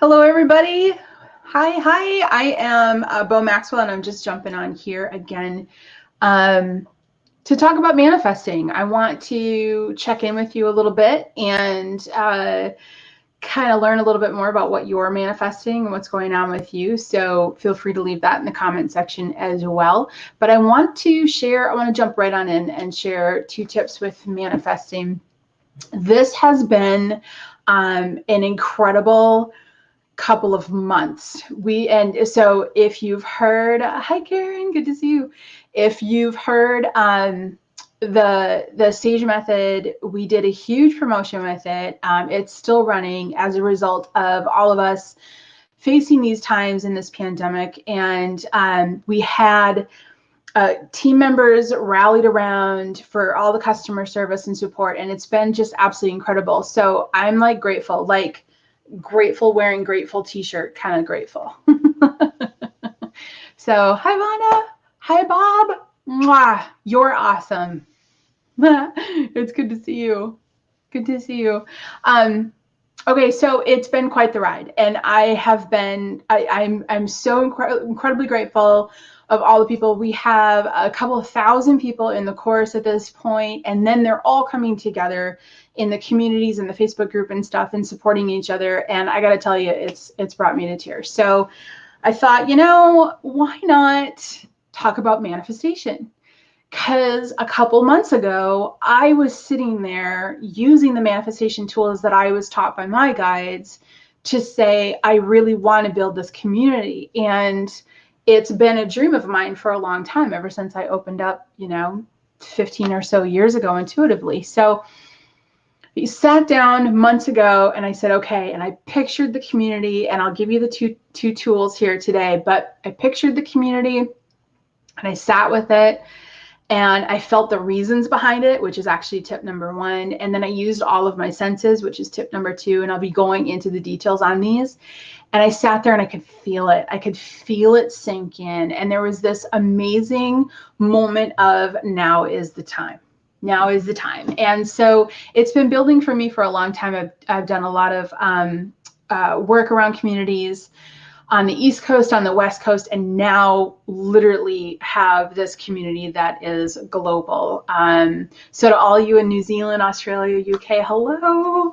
Hello, everybody. Hi. I am Bo Maxwell, and I'm just jumping on here again to talk about manifesting. I want to check in with you a little bit and kind of learn a little bit more about what you're manifesting and what's going on with you. So feel free to leave that in the comment section as well. But I want to jump right on in and share 2 tips with manifesting. This has been an incredible couple of months. So if you've heard, hi Karen, good to see you. If you've heard the Sage Method, we did a huge promotion with it. It's still running as a result of all of us facing these times in this pandemic, and we had team members rallied around for all the customer service and support, and it's been just absolutely incredible. So I'm like grateful wearing grateful t-shirt kind of grateful. So hi Vana, hi Bob. Mwah, you're awesome. It's good to see you. Okay, so it's been quite the ride, and I'm so incredibly grateful of all the people. We have a couple of thousand people in the course at this point, and then they're all coming together in the communities and the Facebook group and stuff and supporting each other. And I got to tell you, it's brought me to tears. So I thought, why not talk about manifestation? Because a couple months ago, I was sitting there using the manifestation tools that I was taught by my guides to say, I really want to build this community. And it's been a dream of mine for a long time, ever since I opened up, 15 or so years ago intuitively. So I sat down months ago and I said, okay, and I pictured the community, and I'll give you the two tools here today, but I pictured the community and I sat with it. And I felt the reasons behind it, which is actually tip number 1. And then I used all of my senses, which is tip number 2. And I'll be going into the details on these. And I sat there and I could feel it. I could feel it sink in. And there was this amazing moment of now is the time. Now is the time. And so it's been building for me for a long time. I've done a lot of work around communities on the East Coast, on the West Coast, and now literally have this community that is global. So to all you in New Zealand, Australia, UK, hello.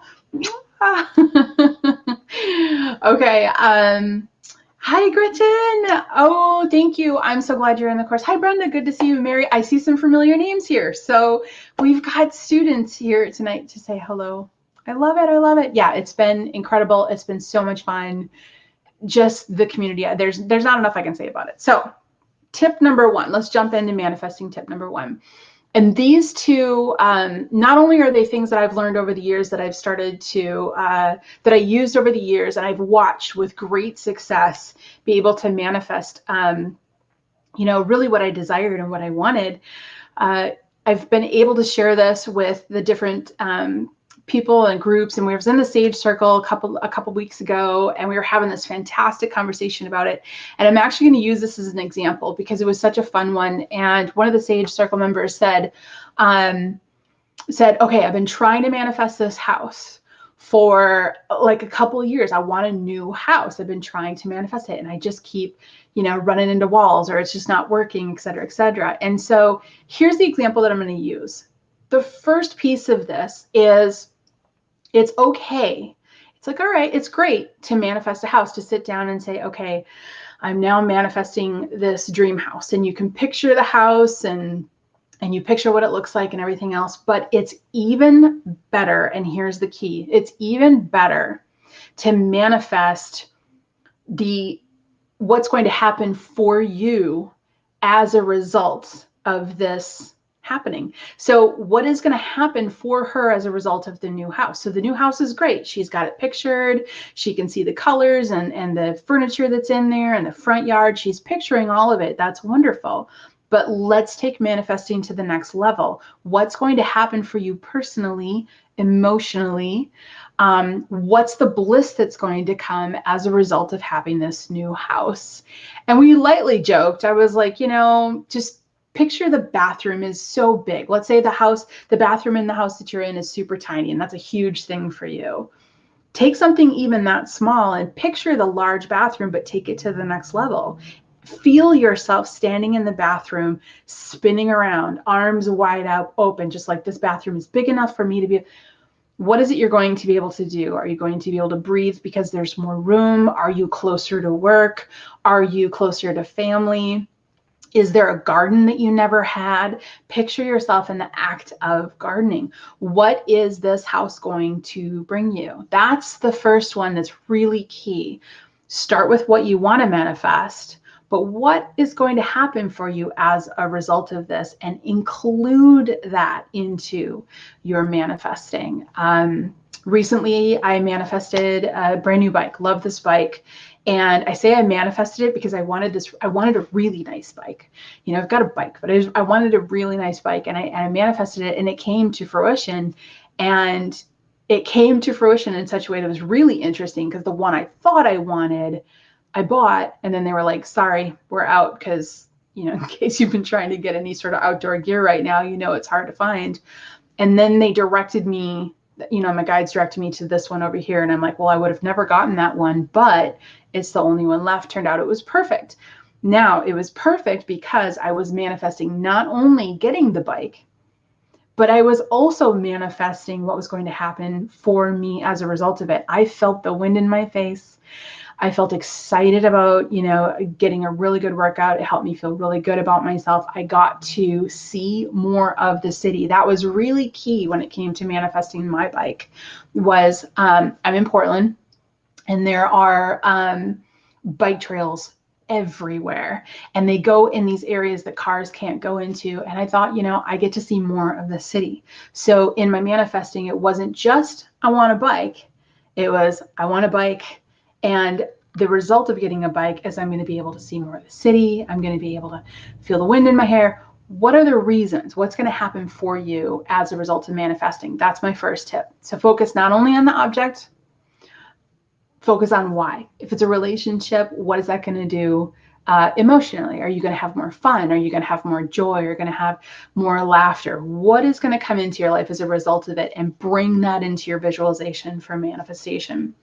Okay. Hi, Gretchen. Oh, thank you. I'm so glad you're in the course. Hi, Brenda. Good to see you. Mary, I see some familiar names here. So we've got students here tonight to say hello. I love it. Yeah, it's been incredible. It's been so much fun. Just the community. There's not enough I can say about it. So tip number 1, let's jump into manifesting tip number 1. And these 2, not only are they things that I've learned over the years that I've started to, that I used over the years and I've watched with great success be able to manifest, really what I desired and what I wanted. I've been able to share this with the different people and groups, and we was in the Sage Circle a couple weeks ago, and we were having this fantastic conversation about it. And I'm actually going to use this as an example because it was such a fun one. And one of the Sage Circle members said, okay, I've been trying to manifest this house for like a couple of years. I want a new house. I've been trying to manifest it, and I just keep, running into walls, or it's just not working, et cetera, et cetera. And so here's the example that I'm going to use. The first piece of this is, it's okay. It's like, all right, it's great to manifest a house, to sit down and say, okay, I'm now manifesting this dream house. And you can picture the house and you picture what it looks like and everything else. But it's even better, and here's the key, it's even better to manifest what's going to happen for you as a result of this happening. So what is going to happen for her as a result of the new house? So the new house is great. She's got it pictured. She can see the colors and the furniture that's in there and the front yard. She's picturing all of it. That's wonderful. But let's take manifesting to the next level. What's going to happen for you personally, emotionally? What's the bliss that's going to come as a result of having this new house? And we lightly joked. I was like, just picture the bathroom is so big. Let's say the bathroom in the house that you're in is super tiny, and that's a huge thing for you. Take something even that small and picture the large bathroom, but take it to the next level. Feel yourself standing in the bathroom, spinning around, arms wide out, open, just like this bathroom is big enough for me to be. What is it you're going to be able to do? Are you going to be able to breathe because there's more room? Are you closer to work? Are you closer to family? Is there a garden that you never had? Picture yourself in the act of gardening. What is this house going to bring you? That's the first one that's really key. Start with what you want to manifest, but what is going to happen for you as a result of this, and include that into your manifesting. Recently, I manifested a brand new bike. Love this bike. And I say I manifested it because I wanted a really nice bike. You know, I've got a bike, but I wanted a really nice bike, and I manifested it, and it came to fruition. And it came to fruition in such a way that was really interesting, because the one I thought I wanted, I bought, and then they were like, sorry, we're out, because, you know, in case you've been trying to get any sort of outdoor gear right now, you know, it's hard to find. And then they directed me, you know, my guides directed me to this one over here. And I'm like, well, I would have never gotten that one, but it's the only one left. Turned out it was perfect. Now, it was perfect because I was manifesting not only getting the bike, but I was also manifesting what was going to happen for me as a result of it. I felt the wind in my face. I felt excited about, you know, getting a really good workout. It helped me feel really good about myself. I got to see more of the city. That was really key when it came to manifesting my bike. Was I'm in Portland, and there are bike trails everywhere, and they go in these areas that cars can't go into. And I thought, you know, I get to see more of the city. So in my manifesting, it wasn't just I want a bike. It was I want a bike. And the result of getting a bike is I'm going to be able to see more of the city. I'm going to be able to feel the wind in my hair. What are the reasons? What's going to happen for you as a result of manifesting? That's my first tip. So focus not only on the object, focus on why. If it's a relationship, what is that going to do emotionally? Are you going to have more fun? Are you going to have more joy? Are you going to have more laughter? What is going to come into your life as a result of it? And bring that into your visualization for manifestation.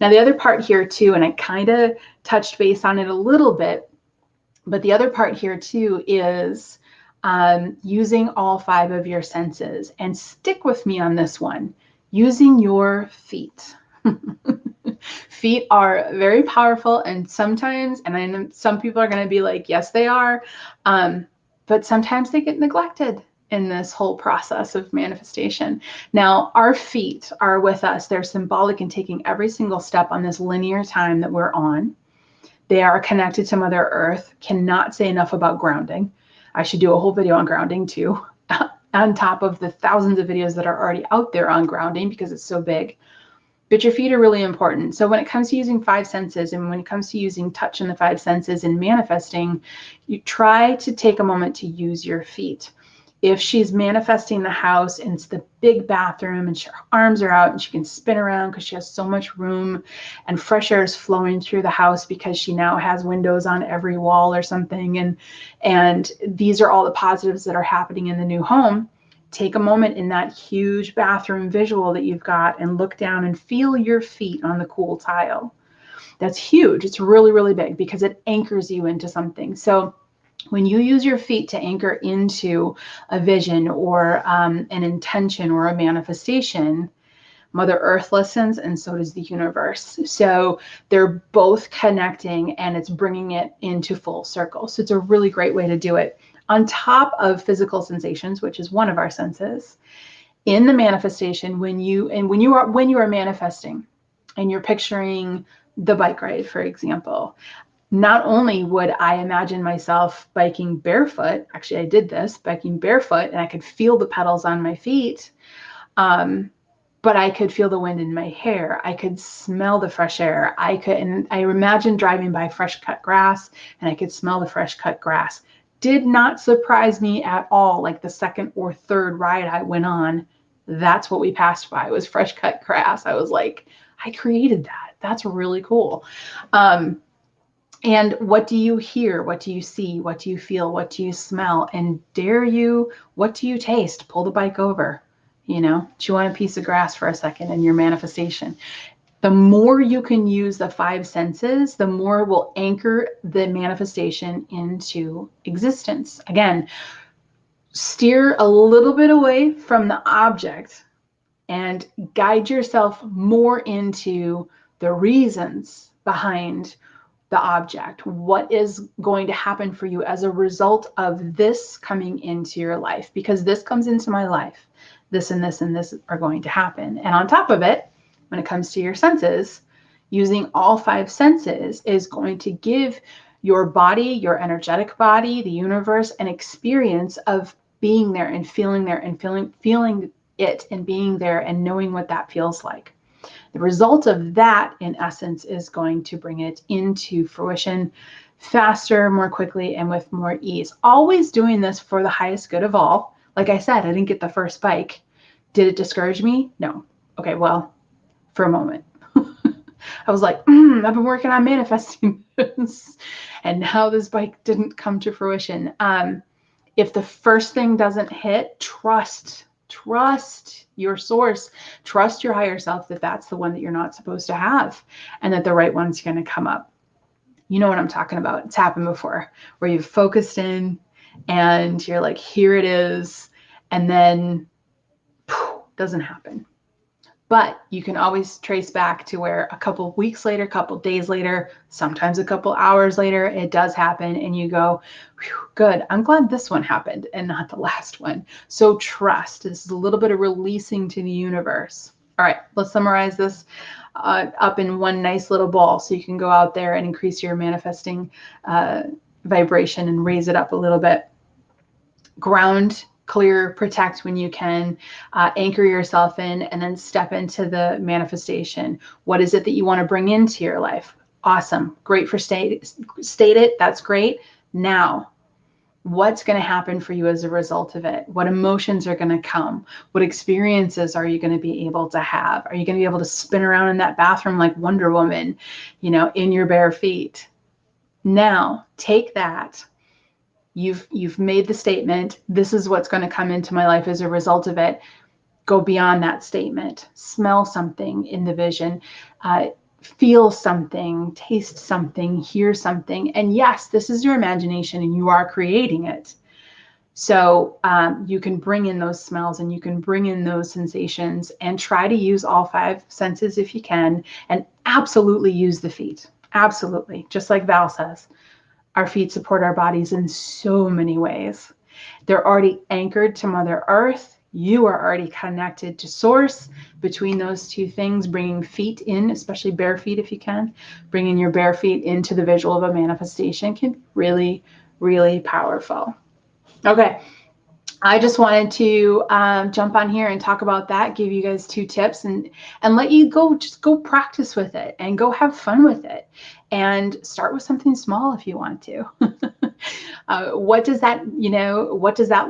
Now, the other part here too, and I kind of touched base on it a little bit, but the other part here too is using all 5 of your senses. And stick with me on this one, using your feet. Feet are very powerful, and sometimes, and I know some people are going to be like, yes, they are, but sometimes they get neglected in this whole process of manifestation. Now, our feet are with us. They're symbolic in taking every single step on this linear time that we're on. They are connected to Mother Earth. Cannot say enough about grounding. I should do a whole video on grounding too, on top of the thousands of videos that are already out there on grounding, because it's so big. But your feet are really important. So when it comes to using 5 senses, and when it comes to using touch in the 5 senses and manifesting, you try to take a moment to use your feet. If she's manifesting the house and it's the big bathroom and her arms are out and she can spin around because she has so much room, and fresh air is flowing through the house because she now has windows on every wall or something, and these are all the positives that are happening in the new home, take a moment in that huge bathroom visual that you've got and look down and feel your feet on the cool tile. That's huge. It's really, really big because it anchors you into something. So when you use your feet to anchor into a vision or an intention or a manifestation, Mother Earth listens, and so does the universe. So they're both connecting, and it's bringing it into full circle. So it's a really great way to do it. On top of physical sensations, which is one of our senses, in the manifestation, when you are manifesting and you're picturing the bike ride, for example, not only would I imagine myself biking barefoot, actually I did this, biking barefoot, and I could feel the pedals on my feet, but I could feel the wind in my hair. I could smell the fresh air. And I imagined driving by fresh cut grass, and I could smell the fresh cut grass. Did not surprise me at all. Like the second or third ride I went on, that's what we passed by, was fresh cut grass. I was like, I created that. That's really cool. And what do you hear? What do you see? What do you feel? What do you smell? And what do you taste? Pull the bike over, chew on a piece of grass for a second in your manifestation. The more you can use the five senses, the more will anchor the manifestation into existence. Again, steer a little bit away from the object and guide yourself more into the reasons behind the object. What is going to happen for you as a result of this coming into your life? Because this comes into my life, this and this and this are going to happen. And on top of it, when it comes to your senses, using all five senses is going to give your body, your energetic body, the universe, an experience of being there and feeling there and feeling it and being there and knowing what that feels like. The result of that, in essence, is going to bring it into fruition faster, more quickly, and with more ease. Always doing this for the highest good of all. Like I said, I didn't get the first bike. Did it discourage me? No. Okay, well, for a moment. I was like, I've been working on manifesting this, and now this bike didn't come to fruition. If the first thing doesn't hit, trust your source, trust your higher self that that's the one that you're not supposed to have, and that the right one's going to come up. You know what I'm talking about. It's happened before, where you've focused in and you're like, here it is, and then doesn't happen. But you can always trace back to where a couple of weeks later, a couple of days later, sometimes a couple hours later, it does happen. And you go, good, I'm glad this one happened and not the last one. So trust. This is a little bit of releasing to the universe. All right, let's summarize this up in one nice little ball so you can go out there and increase your manifesting vibration and raise it up a little bit. Ground, clear, protect when you can, anchor yourself in, and then step into the manifestation. What is it that you want to bring into your life? Awesome. Great for state it. That's great. Now, what's going to happen for you as a result of it? What emotions are going to come? What experiences are you going to be able to have? Are you going to be able to spin around in that bathroom like Wonder Woman, in your bare feet? Now, take that. You've made the statement, this is what's going to come into my life as a result of it. Go beyond that statement. Smell something in the vision. Feel something, taste something, hear something. And yes, this is your imagination and you are creating it. So you can bring in those smells and you can bring in those sensations and try to use all five senses if you can, and absolutely use the feet. Absolutely. Just like Val says. Our feet support our bodies in so many ways. They're already anchored to Mother Earth. You are already connected to Source. Between those two things, bringing feet in, especially bare feet if you can, bringing your bare feet into the visual of a manifestation can be really, really powerful. Okay. I just wanted to jump on here and talk about that, give you guys 2 tips and let you just go practice with it and go have fun with it, and start with something small if you want to. What does that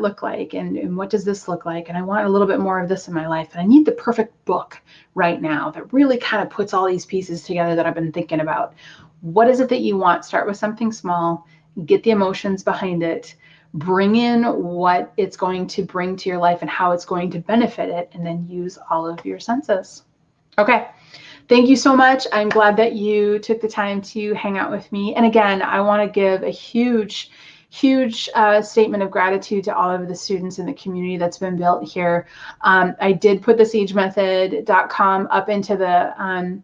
look like, and what does this look like? And I want a little bit more of this in my life, and I need the perfect book right now that really kind of puts all these pieces together that I've been thinking about. What is it that you want? Start with something small, get the emotions behind it, bring in what it's going to bring to your life and how it's going to benefit it, and then use all of your senses. Okay. Thank you so much. I'm glad that you took the time to hang out with me. And again, I want to give a huge statement of gratitude to all of the students in the community that's been built here. I did put the sagemethod.com up into the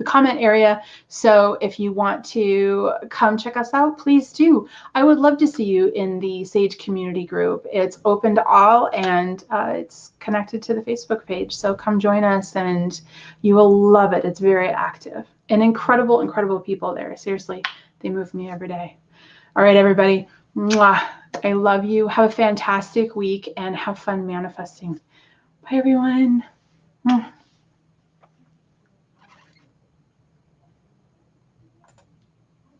comment area. So if you want to come check us out, please do. I would love to see you in the Sage community group. It's open to all, and it's connected to the Facebook page. So come join us and you will love it. It's very active and incredible, incredible people there. Seriously, they move me every day. All right, everybody. Mwah. I love you. Have a fantastic week and have fun manifesting. Bye, everyone.